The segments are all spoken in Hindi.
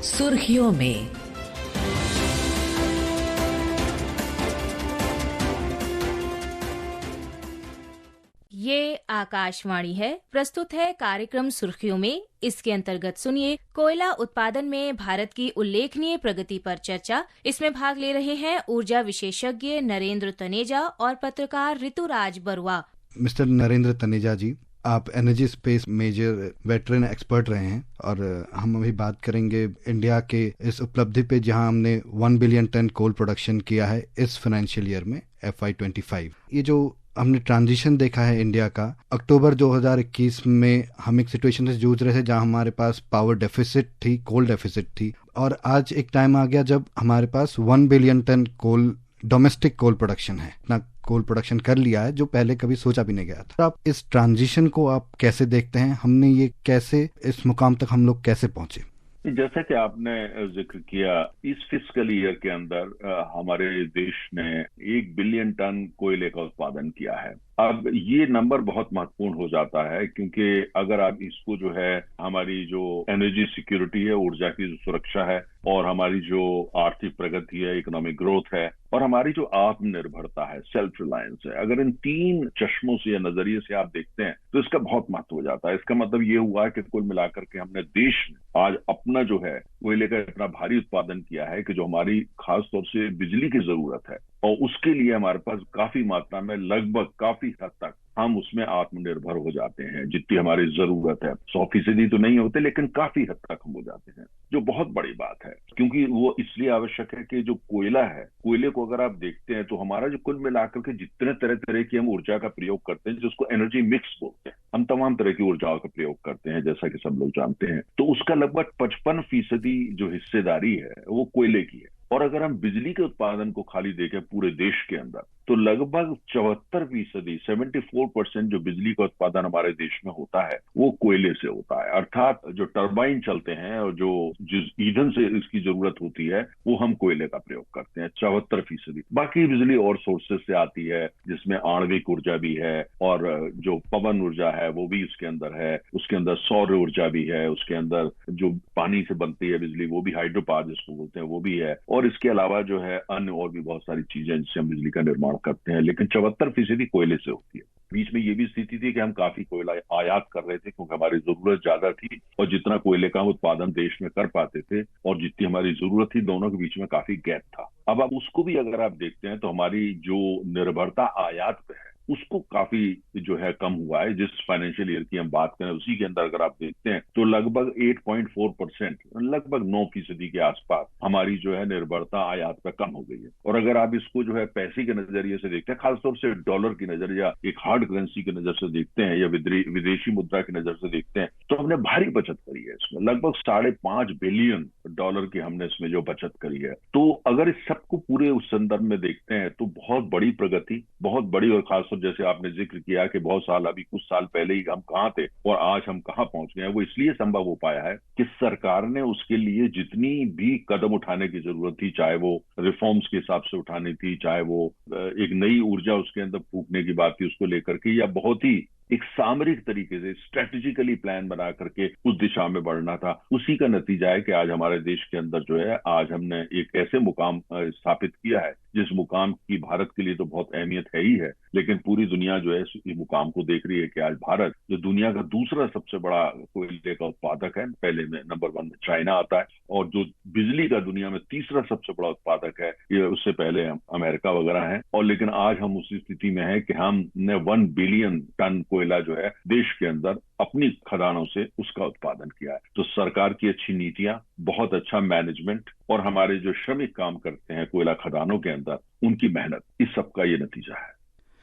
सुर्खियों में। ये आकाशवाणी है। प्रस्तुत है कार्यक्रम सुर्खियों में। इसके अंतर्गत सुनिए कोयला उत्पादन में भारत की उल्लेखनीय प्रगति पर चर्चा। इसमें भाग ले रहे हैं ऊर्जा विशेषज्ञ नरेंद्र तनेजा और पत्रकार ऋतुराज बरुआ। मिस्टर नरेंद्र तनेजा जी, आप energy space major veteran expert रहे हैं और हम अभी बात करेंगे इंडिया के इस उपलब्धि पे जहां हमने 1 बिलियन टन कोल प्रोडक्शन किया है इस फाइनेंशियल ईयर में FY25। ये जो हमने ट्रांजिशन देखा है इंडिया का, अक्टूबर 2021 में हम एक सिचुएशन से जूझ रहे थे जहां हमारे पास पावर डेफिसिट थी, कोल डेफिसिट थी, और आज एक टाइम आ गया जब हमारे पास 1 billion ton coal domestic coal production है। इतना कोल प्रोडक्शन कर लिया है जो पहले कभी सोचा भी नहीं गया था। आप इस ट्रांजिशन को आप कैसे देखते हैं? हमने ये कैसे, इस मुकाम तक हम लोग कैसे पहुंचे? जैसा कि आपने जिक्र किया, इस फिस्कल ईयर के अंदर हमारे देश ने 1 बिलियन टन कोयले का उत्पादन किया है। अब ये नंबर बहुत महत्वपूर्ण हो जाता है क्योंकि अगर आप इसको जो है हमारी जो एनर्जी सिक्योरिटी है, ऊर्जा की जो सुरक्षा है, और हमारी जो आर्थिक प्रगति है, इकोनॉमिक ग्रोथ है, और हमारी जो आत्मनिर्भरता है, सेल्फ रिलायंस है, अगर इन तीन चश्मों से या नजरिए से आप देखते हैं तो इसका बहुत महत्व हो जाता है। इसका मतलब ये हुआ है कि कुल मिलाकर के हमने देश में आज अपना जो है कोयले का इतना भारी उत्पादन किया है कि जो हमारी खास तौर से बिजली की जरूरत है, और उसके लिए हमारे पास काफी मात्रा में, लगभग काफी हद तक हम उसमें आत्मनिर्भर हो जाते हैं। जितनी हमारी जरूरत है 100% तो नहीं होते, लेकिन काफी हद तक हम हो जाते हैं, जो बहुत बड़ी बात है क्योंकि वो इसलिए आवश्यक है कि जो कोयला है, कोयले को अगर आप देखते हैं तो हमारा जो कुल मिलाकर के जितने तरह तरह की हम ऊर्जा का प्रयोग करते हैं, जिसको एनर्जी मिक्स बोलते हैं, हम तमाम तरह की ऊर्जाओं का प्रयोग करते हैं जैसा कि सब लोग जानते हैं, तो उसका लगभग 55% जो हिस्सेदारी है वो कोयले की है। और अगर हम बिजली के उत्पादन को खाली देखें पूरे देश के अंदर तो लगभग 74%, 74% जो बिजली का उत्पादन हमारे देश में होता है वो कोयले से होता है। अर्थात जो टरबाइन चलते हैं और जो जिस ईंधन से इसकी जरूरत होती है वो हम कोयले का प्रयोग करते हैं, 74%। बाकी बिजली और सोर्सेज से आती है जिसमें आणविक ऊर्जा भी है, और जो पवन ऊर्जा है वो भी उसके अंदर है, उसके अंदर सौर ऊर्जा भी है, उसके अंदर जो पानी से बनती है बिजली वो भी, हाइड्रो पावर जिसको बोलते हैं वो भी है, और इसके अलावा जो है अन्य और भी बहुत सारी चीजें जिससे हम बिजली का निर्माण करते हैं, लेकिन 74% कोयले से होती है। बीच में ये भी स्थिति थी कि हम काफी कोयला आयात कर रहे थे क्योंकि हमारी जरूरत ज्यादा थी, और जितना कोयले का उत्पादन देश में कर पाते थे और जितनी हमारी जरूरत थी, दोनों के बीच में काफी गैप था। अब आप उसको भी अगर आप देखते हैं तो हमारी जो निर्भरता आयात पे है उसको काफी जो है कम हुआ है। जिस फाइनेंशियल ईयर की हम बात करें उसी के अंदर अगर आप देखते हैं तो लगभग 8.4%, लगभग 9% के आसपास हमारी जो है निर्भरता आयात पे कम हो गई है। और अगर आप इसको जो है पैसे के नजरिए से देखते हैं, खासतौर से डॉलर की नजर या एक हार्ड करेंसी की नजर से देखते हैं या विदेशी मुद्रा की नजर से देखते हैं तो हमने भारी बचत करी है इसमें, लगभग $5.5 बिलियन की हमने इसमें जो बचत करी है। तो अगर इस सबको पूरे उस संदर्भ में देखते हैं तो बहुत बड़ी प्रगति, बहुत बड़ी, और खासतौर जैसे आपने जिक्र किया कि बहुत साल, अभी कुछ साल पहले ही हम कहाँ थे और आज हम कहाँ पहुंच गए हैं, वो इसलिए संभव हो पाया है कि सरकार ने उसके लिए जितनी भी कदम उठाने की जरूरत थी, चाहे वो रिफॉर्म्स के हिसाब से उठानी थी, चाहे वो एक नई ऊर्जा उसके अंदर फूकने की बात थी उसको लेकर के, या बहुत ही एक सामरिक तरीके से स्ट्रेटेजिकली प्लान बना करके उस दिशा में बढ़ना था, उसी का नतीजा है कि आज हमारे देश के अंदर जो है आज हमने एक ऐसे मुकाम स्थापित किया है जिस मुकाम की भारत के लिए तो बहुत अहमियत है ही है, लेकिन पूरी दुनिया जो है इस मुकाम को देख रही है कि आज भारत जो दुनिया का दूसरा सबसे बड़ा कोयले का उत्पादक है, पहले में नंबर 1 में चाइना आता है, और जो बिजली का दुनिया में तीसरा सबसे बड़ा उत्पादक है ये उससे पहले अमेरिका वगैरह है। और लेकिन आज हम उसी स्थिति में है कि हमने 1 बिलियन टन कोयला जो है देश के अंदर अपनी खदानों से उसका उत्पादन किया है। तो सरकार की अच्छी नीतियां, बहुत अच्छा मैनेजमेंट, और हमारे जो श्रमिक काम करते हैं कोयला खदानों के अंदर, उनकी मेहनत, इस सब का ये नतीजा है।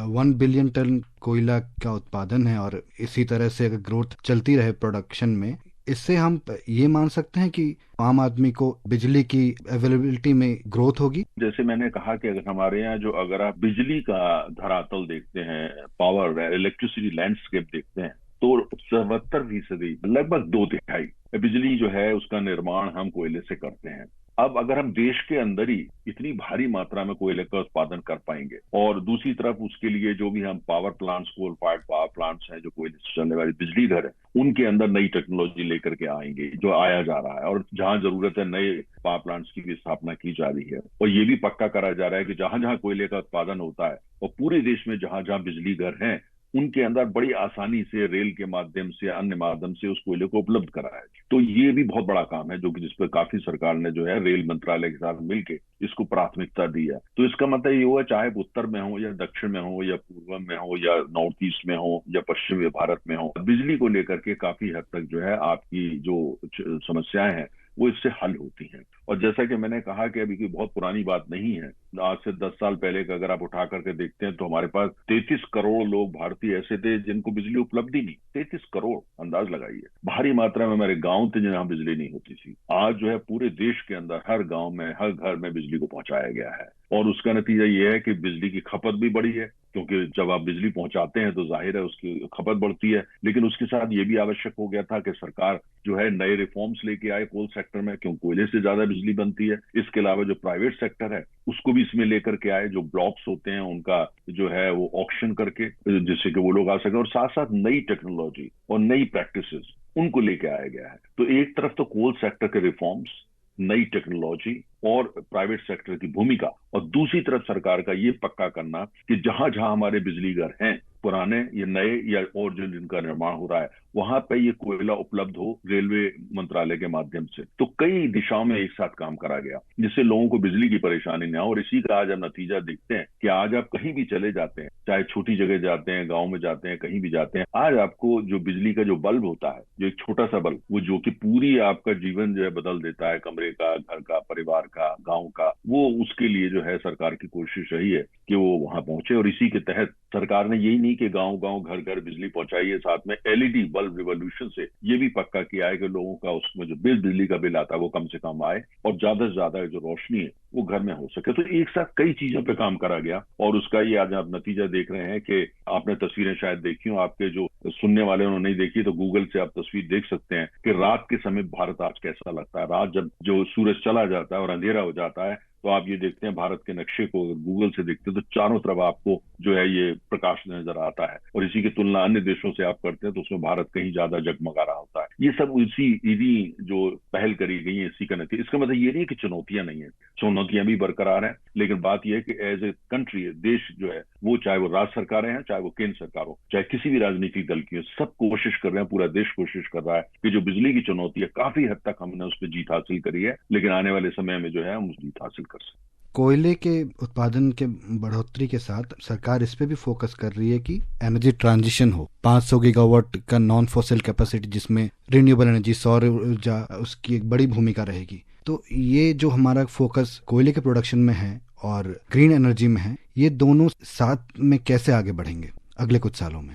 1 बिलियन टन कोयला का उत्पादन है और इसी तरह से अगर ग्रोथ चलती रहे प्रोडक्शन में, इससे हम ये मान सकते हैं कि आम आदमी को बिजली की अवेलेबिलिटी में ग्रोथ होगी। जैसे मैंने कहा कि अगर हमारे यहाँ जो, अगर आप बिजली का धरातल देखते हैं, पावर इलेक्ट्रिसिटी लैंडस्केप देखते हैं, तो 77%, लगभग 2/3 बिजली जो है उसका निर्माण हम कोयले से करते हैं। अब अगर हम देश के अंदर ही इतनी भारी मात्रा में कोयले का उत्पादन कर पाएंगे और दूसरी तरफ उसके लिए जो भी हम power plants, coal fired power plants हैं, जो कोयले से चलने वाली बिजली घर है, उनके अंदर नई टेक्नोलॉजी लेकर के आएंगे, जो आया जा रहा है, और जहां जरूरत है नए पावर प्लांट्स की भी स्थापना की जा रही है। और ये भी पक्का करा जा रहा है कि जहां जहां कोयले का उत्पादन होता है और पूरे देश में जहां जहां बिजली घर हैं, उनके अंदर बड़ी आसानी से रेल के माध्यम से, अन्य माध्यम से उस कोयले को उपलब्ध कराया। तो ये भी बहुत बड़ा काम है, जो कि जिस पर काफी सरकार ने जो है रेल मंत्रालय के साथ मिलकर इसको प्राथमिकता दी है। तो इसका मतलब ये हुआ, चाहे उत्तर में हो या दक्षिण में हो या पूर्व में हो या नॉर्थ ईस्ट में हो या पश्चिमी भारत में हो, बिजली को लेकर के काफी हद तक जो है आपकी जो समस्याएं हैं वो इससे हल होती हैं। और जैसा कि मैंने कहा कि अभी कोई बहुत पुरानी बात नहीं है, आज से 10 साल पहले का अगर आप उठा करके देखते हैं तो हमारे पास 33 करोड़ लोग भारतीय ऐसे थे जिनको बिजली उपलब्ध ही नहीं। 33 करोड़, अंदाज लगाइए। भारी मात्रा में हमारे गांव थे जहां बिजली नहीं होती थी। आज जो है पूरे देश के अंदर हर गांव में, हर घर में बिजली को पहुंचाया गया है। और उसका नतीजा ये है कि बिजली की खपत भी बढ़ी है, क्योंकि जब आप बिजली पहुंचाते हैं तो जाहिर है उसकी खपत बढ़ती है। लेकिन उसके साथ ये भी आवश्यक हो गया था कि सरकार जो है नए रिफॉर्म्स लेके आए कोल सेक्टर में, क्योंकि कोयले से ज्यादा बिजली बनती है। इसके अलावा जो प्राइवेट सेक्टर है उसको भी इसमें लेकर के आए, जो ब्लॉक्स होते हैं उनका जो है वो ऑक्शन करके, जिससे कि वो लोग आ सके। और साथ साथ नई टेक्नोलॉजी और नई प्रैक्टिसेस उनको लेके आया गया है। तो एक तरफ तो कोल सेक्टर के रिफॉर्म्स, नई टेक्नोलॉजी और प्राइवेट सेक्टर की भूमिका, और दूसरी तरफ सरकार का ये पक्का करना कि जहां जहां हमारे बिजली घर हैं, पुराने या नए या और जो जिनका निर्माण हो रहा है, वहां पे ये कोयला उपलब्ध हो रेलवे मंत्रालय के माध्यम से। तो कई दिशाओं में एक साथ काम करा गया, जिससे लोगों को बिजली की परेशानी न हो। और इसी का आज हम नतीजा देखते हैं कि आज आप कहीं भी चले जाते हैं, चाहे छोटी जगह जाते हैं, गाँव में जाते हैं, कहीं भी जाते हैं, आज आपको जो बिजली का जो बल्ब होता है, जो एक छोटा सा बल्ब, वो जो कि पूरी आपका जीवन जो है बदल देता है, कमरे का, घर का, परिवार का, गाँव का, वो उसके लिए जो है सरकार की कोशिश रही है कि वो वहां पहुंचे। और इसी के तहत सरकार ने यही नहीं कि गांव गांव घर घर बिजली पहुंचाई है, साथ में एलईडी बल्ब रिवॉल्यूशन से ये भी पक्का किया है कि लोगों का उसमें जो बिजली का बिल आता है वो कम से कम आए और ज्यादा से ज्यादा जो रोशनी है वो घर में हो सके। तो एक साथ कई चीजों पे काम करा गया और उसका ये आज आप नतीजा देख रहे हैं कि आपने तस्वीरें शायद देखी हो, आपके जो सुनने वाले उन्होंने नहीं देखी तो गूगल से आप तस्वीर देख सकते हैं कि रात के समय भारत आज कैसा लगता है। रात जब जो सूरज चला जाता है और अंधेरा हो जाता है तो आप ये देखते हैं भारत के नक्शे को गूगल से देखते हैं तो चारों तरफ आपको जो है ये प्रकाश नजर आता है। और इसी की तुलना अन्य देशों से आप करते हैं तो उसमें भारत कहीं ज्यादा जगमगा रहा होता है। ये सब इसी जो पहल करी गई है इसी का नतीजा। इसका मतलब ये नहीं कि चुनौतियां नहीं है, चुनौतियां भी बरकरार हैं, लेकिन बात यह है कि एज ए कंट्री, देश जो है वो, चाहे वो राज्य सरकारें हैं, चाहे वो केंद्र सरकार हो, चाहे किसी भी राजनीतिक दल की हो, सब कोशिश कर रहे हैं, पूरा देश कोशिश कर रहा है कि जो बिजली की चुनौती है काफी हद तक हमने उस पर जीत हासिल करी है, लेकिन आने वाले समय में जो है हम उस जीत हासिल कर सकते। कोयले के उत्पादन के बढ़ोतरी के साथ सरकार इस पे भी फोकस कर रही है कि एनर्जी ट्रांजिशन हो। 500 गीगावाट का नॉन फॉसिल कैपेसिटी, जिसमें रिन्यूएबल एनर्जी, सौर ऊर्जा, उसकी एक बड़ी भूमिका रहेगी। तो ये जो हमारा फोकस कोयले के प्रोडक्शन में है और ग्रीन एनर्जी में है, ये दोनों साथ में कैसे आगे बढ़ेंगे अगले कुछ सालों में?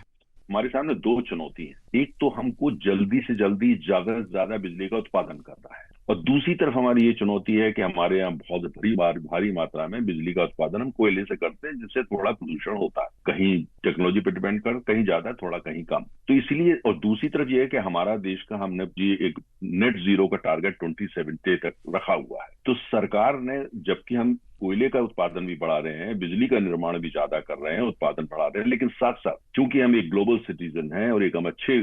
हमारे सामने दो चुनौती है। एक तो हमको जल्दी से जल्दी ज्यादा से ज्यादा बिजली का उत्पादन करना है, और दूसरी तरफ हमारी ये चुनौती है कि हमारे यहाँ बहुत भारी मात्रा में बिजली का उत्पादन हम कोयले से करते हैं, जिससे थोड़ा प्रदूषण होता है, कहीं टेक्नोलॉजी पे डिपेंड कर, कहीं ज्यादा थोड़ा कहीं कम। तो इसलिए, और दूसरी तरफ ये है कि हमारा देश का, हमने ये एक नेट जीरो का टारगेट 2070 तक रखा हुआ है। तो सरकार ने, जबकि हम कोयले का उत्पादन भी बढ़ा रहे हैं, बिजली का निर्माण भी ज्यादा कर रहे हैं, उत्पादन बढ़ा रहे हैं, लेकिन साथ साथ चूंकि हम एक ग्लोबल सिटीजन हैं और एक हम अच्छे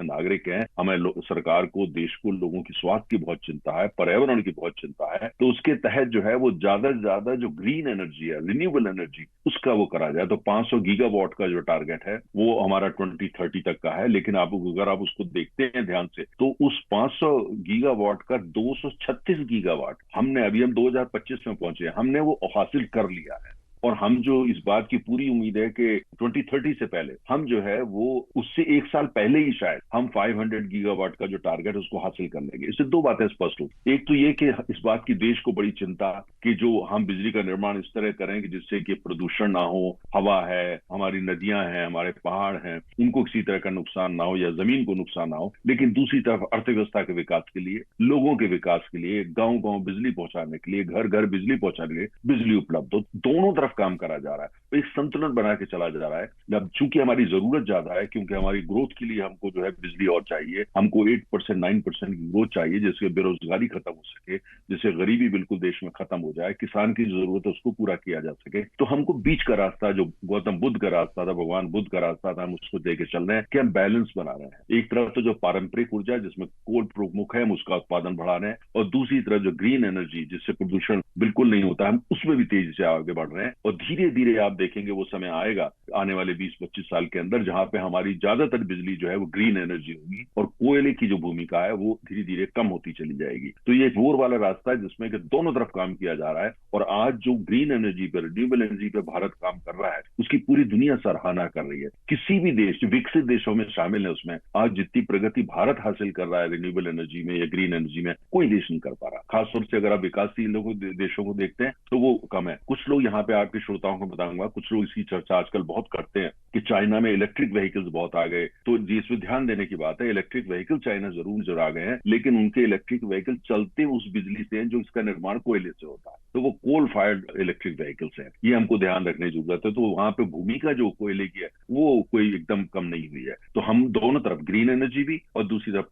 नागरिक हैं, हमें सरकार को, देश को, लोगों की स्वास्थ्य की बहुत चिंता है, पर्यावरण की बहुत चिंता है। तो उसके तहत जो है वो ज्यादा से ज्यादा जो ग्रीन एनर्जी है, रिन्यूएबल एनर्जी, उसका वो करा जाए। तो 500 गीगावाट का जो टारगेट है वो हमारा 2030 तक का है, लेकिन अगर आप उसको देखते हैं ध्यान से तो उस 500 गीगावाट का 236 गीगावाट हमने, अभी हम 2025 में पहुंचे, हमने वो हासिल कर लिया है। और हम जो इस बात की पूरी उम्मीद है कि 2030 से पहले हम जो है वो उससे एक साल पहले ही शायद हम 500 गीगावाट का जो टारगेट है उसको हासिल कर लेंगे। इससे दो बातें स्पष्ट हो, एक तो ये कि इस बात की देश को बड़ी चिंता कि जो हम बिजली का निर्माण इस तरह करें कि जिससे कि प्रदूषण ना हो, हवा है, हमारी नदियां हैं, हमारे पहाड़ हैं, उनको किसी तरह का नुकसान ना हो या जमीन को नुकसान ना हो। लेकिन दूसरी तरफ अर्थव्यवस्था के विकास के लिए, लोगों के विकास के लिए, गाँव गाँव बिजली पहुंचाने के लिए, घर घर बिजली पहुंचाने के लिए बिजली उपलब्ध हो। दोनों तरफ तरफ काम करा जा रहा है, तो एक संतुलन बना के चला जा रहा है। अब चूंकि हमारी जरूरत ज्यादा है, क्योंकि हमारी ग्रोथ के लिए हमको जो है बिजली और चाहिए, हमको 8% 9% की ग्रोथ चाहिए, जिससे बेरोजगारी खत्म हो सके, जिससे गरीबी बिल्कुल देश में खत्म हो जाए, किसान की जरूरत है उसको पूरा किया जा सके। तो हमको बीच का रास्ता, जो गौतम बुद्ध का रास्ता था, भगवान बुद्ध का रास्ता था, हम उसको लेके चल रहे हैं कि हम बैलेंस बना रहे हैं। एक तरफ तो जो पारंपरिक ऊर्जा जिसमें कोल प्रमुख है, हम उसका उत्पादन बढ़ा रहे हैं, और दूसरी तरफ जो ग्रीन एनर्जी जिससे प्रदूषण बिल्कुल नहीं होता, हम उसमें भी तेजी से आगे बढ़ रहे हैं। और धीरे धीरे आप देखेंगे वो समय आएगा आने वाले 20-25 साल के अंदर जहां पे हमारी ज्यादातर बिजली जो है वो ग्रीन एनर्जी होगी, और कोयले की जो भूमिका है वो धीरे धीरे कम होती चली जाएगी। तो ये एक वो वाला रास्ता है जिसमें कि दोनों तरफ काम किया जा रहा है। और आज जो ग्रीन एनर्जी पे, रिन्यूएबल एनर्जी पे भारत काम कर रहा है, उसकी पूरी दुनिया सराहना कर रही है। किसी भी देश जो विकसित देशों में शामिल है उसमें आज जितनी प्रगति भारत हासिल कर रहा है रिन्यूएबल एनर्जी में या ग्रीन एनर्जी में, कोई देश नहीं कर पा रहा। खासतौर से अगर आप विकासशील देशों को देखते हैं तो वो कम है। कुछ लोग यहाँ पे आपके श्रोताओं को बताऊंगा, कुछ लोग इसकी चर्चा आजकल बहुत करते हैं कि चाइना में इलेक्ट्रिक व्हीकल्स बहुत आ गए। तो इसमें ध्यान देने की बात है, इलेक्ट्रिक व्हीकल चाइना जरूर आ गए हैं, लेकिन उनके इलेक्ट्रिक व्हीकल चलते उस बिजली से जो इसका निर्माण कोयले से होता है, तो वो कोल फायर्ड इलेक्ट्रिक व्हीकल्स है। ये हमको ध्यान रखने की जरूरत है। तो वहां पे भूमिका जो कोयले की है वो कोई एकदम कम नहीं हुई है। तो हम दोनों तरफ, ग्रीन एनर्जी भी और दूसरी तरफ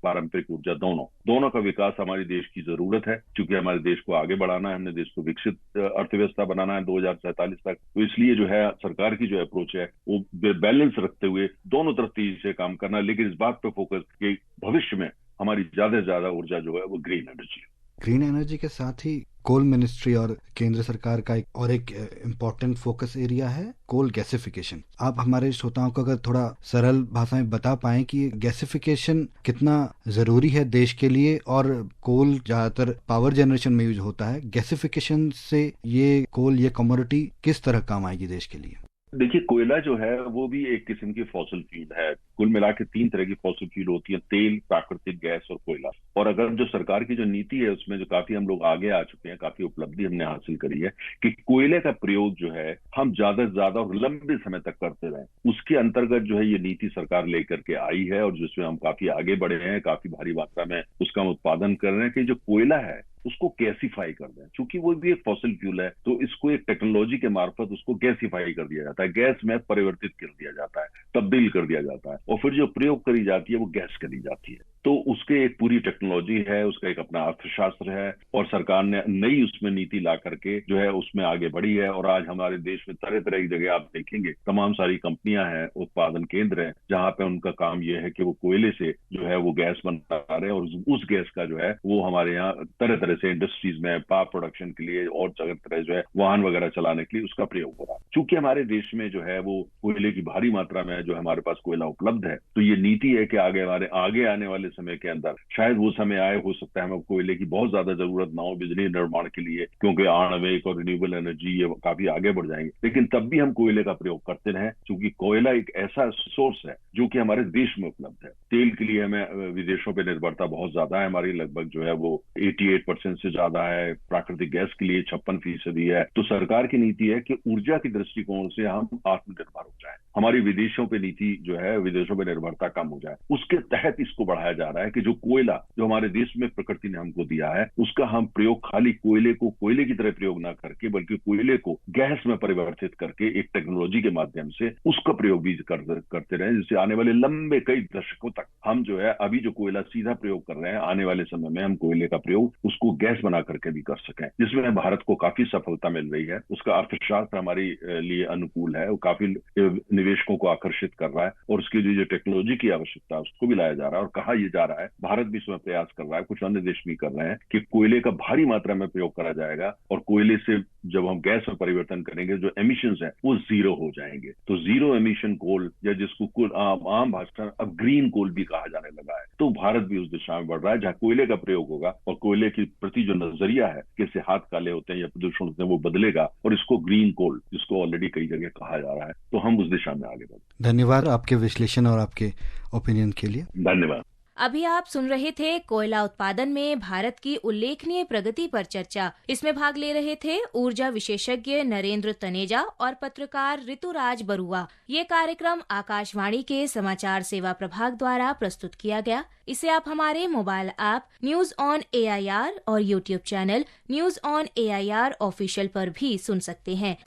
पारंपरिक ऊर्जा, दोनों का विकास हमारे देश की जरूरत है, क्योंकि हमारे देश को आगे बढ़ाना है, हमने देश को विकसित अर्थव्यवस्था बनाना है 2047 तक। तो इसलिए जो है सरकार की जो अप्रोच है वो बैलेंस रखते हुए दोनों तरफ तेजी से काम करना, लेकिन इस बात पर फोकस कि भविष्य में हमारी ज्यादा से ज्यादा ऊर्जा जो है वो ग्रीन एनर्जी है। ग्रीन एनर्जी के साथ ही कोल मिनिस्ट्री और केंद्र सरकार का एक इम्पोर्टेंट फोकस एरिया है कोल गैसिफिकेशन। आप हमारे श्रोताओं को अगर थोड़ा सरल भाषा में बता पाएं कि गैसिफिकेशन कितना जरूरी है देश के लिए, और कोल ज्यादातर पावर जनरेशन में यूज होता है, गैसिफिकेशन से ये कोल, ये कमोडिटी किस तरह काम आएगी देश के लिए? देखिए, कोयला जो है वो भी एक किस्म की फॉसिल फ्यूल है। कुल मिला के 3 तरह की फॉसिल फ्यूल होती है, तेल, प्राकृतिक गैस और कोयला। और अगर जो सरकार की जो नीति है उसमें जो काफी हम लोग आगे आ चुके हैं, काफी उपलब्धि हमने हासिल करी है कि कोयले का प्रयोग जो है हम ज्यादा से ज्यादा और लंबे समय तक करते रहें। उसके अंतर्गत जो है ये नीति सरकार लेकर के आई है, और जिसमें हम काफी आगे बढ़े हैं, काफी भारी मात्रा में उसका हम उत्पादन कर रहे हैं कि जो कोयला है उसको गैसिफाई कर दें। चूंकि वो भी एक फॉसिल फ्यूल है तो इसको एक टेक्नोलॉजी के मार्फत उसको गैसिफाई कर दिया जाता है, गैस में परिवर्तित कर दिया जाता है, तब्दील कर दिया जाता है, और फिर जो प्रयोग करी जाती है वो गैस करी जाती है। तो उसके एक पूरी टेक्नोलॉजी है, उसका एक अपना अर्थशास्त्र है, और सरकार ने नई उसमें नीति ला करके जो है उसमें आगे बढ़ी है। और आज हमारे देश में तरह तरह की जगह आप देखेंगे तमाम सारी कंपनियां हैं, उत्पादन केंद्र हैं, जहां पे उनका काम यह है कि वो कोयले से जो है वो गैस बना रहे हैं, और उस गैस का जो है वो हमारे यहाँ तरह तरह से इंडस्ट्रीज में पावर प्रोडक्शन के लिए और तरह जो है वाहन वगैरह चलाने के लिए उसका प्रयोग हो रहा है। चूंकि हमारे देश में जो है वो कोयले की भारी मात्रा में जो हमारे पास कोयला उपलब्ध है, तो ये नीति है कि आगे आने वाले समय के अंदर शायद वो समय आए, हो सकता है हमें कोयले की बहुत ज्यादा जरूरत ना हो बिजली निर्माण के लिए, क्योंकि आणविक और रिन्यूएबल एनर्जी ये काफी आगे बढ़ जाएंगे, लेकिन तब भी हम कोयले का प्रयोग करते रहे, क्योंकि कोयला एक ऐसा सोर्स है जो कि हमारे देश में उपलब्ध है। तेल के लिए हमें विदेशों पर निर्भरता बहुत ज्यादा है, हमारी लगभग जो है वो 88% से ज्यादा है। प्राकृतिक गैस के लिए 56% है। तो सरकार की नीति है कि ऊर्जा की दृष्टिकोण से हम आत्मनिर्भर हो जाए, हमारी विदेशों पे नीति जो है विदेशों पे निर्भरता कम हो जाए। उसके तहत इसको बढ़ाया जा रहा है कि जो कोयला जो हमारे देश में प्रकृति ने हमको दिया है उसका हम प्रयोग खाली कोयले को कोयले की तरह प्रयोग ना करके, बल्कि कोयले को गैस में परिवर्तित करके एक टेक्नोलॉजी के माध्यम से उसका प्रयोग भी करते रहे, जिससे आने वाले लंबे कई दशकों तक हम जो है अभी जो कोयला सीधा प्रयोग कर रहे हैं, आने वाले समय में हम कोयले का प्रयोग उसको गैस बना करके भी कर सकें, जिसमें भारत को काफी सफलता मिल रही है। उसका अर्थशास्त्र हमारे लिए अनुकूल है, वो काफी निवेशकों को आकर्षित कर रहा है, और उसके लिए जो टेक्नोलॉजी की आवश्यकता है उसको भी लाया जा रहा है। और कहा यह जा रहा है, भारत भी इसमें प्रयास कर रहा है, कुछ अन्य देश भी कर रहे हैं कि कोयले का भारी मात्रा में प्रयोग करा जाएगा, और कोयले से जब हम गैस में परिवर्तन करेंगे जो एमिशंस है वो जीरो हो जाएंगे। तो जीरो एमिशन कोल, या जिसको कुल आम भाषा में अब ग्रीन कोल भी कहा जाने लगा है, तो भारत भी उस दिशा में बढ़ रहा है जहां कोयले का प्रयोग होगा और कोयले के प्रति जो नजरिया है कि इससे हाथ काले होते हैं या प्रदूषण होते हैं वो बदलेगा, और इसको ग्रीन कोल, जिसको ऑलरेडी कई जगह कहा जा रहा है, तो हम उस दिशा में आगे बढ़े। धन्यवाद आपके विश्लेषण और आपके ओपिनियन के लिए। धन्यवाद। अभी आप सुन रहे थे कोयला उत्पादन में भारत की उल्लेखनीय प्रगति पर चर्चा। इसमें भाग ले रहे थे ऊर्जा विशेषज्ञ नरेंद्र तनेजा और पत्रकार ऋतुराज बरुआ। ये कार्यक्रम आकाशवाणी के समाचार सेवा प्रभाग द्वारा प्रस्तुत किया गया। इसे आप हमारे mobile app news on AIR और YouTube channel news on AIR official पर भी सुन सकते हैं।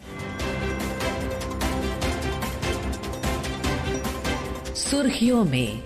सुर्खियों में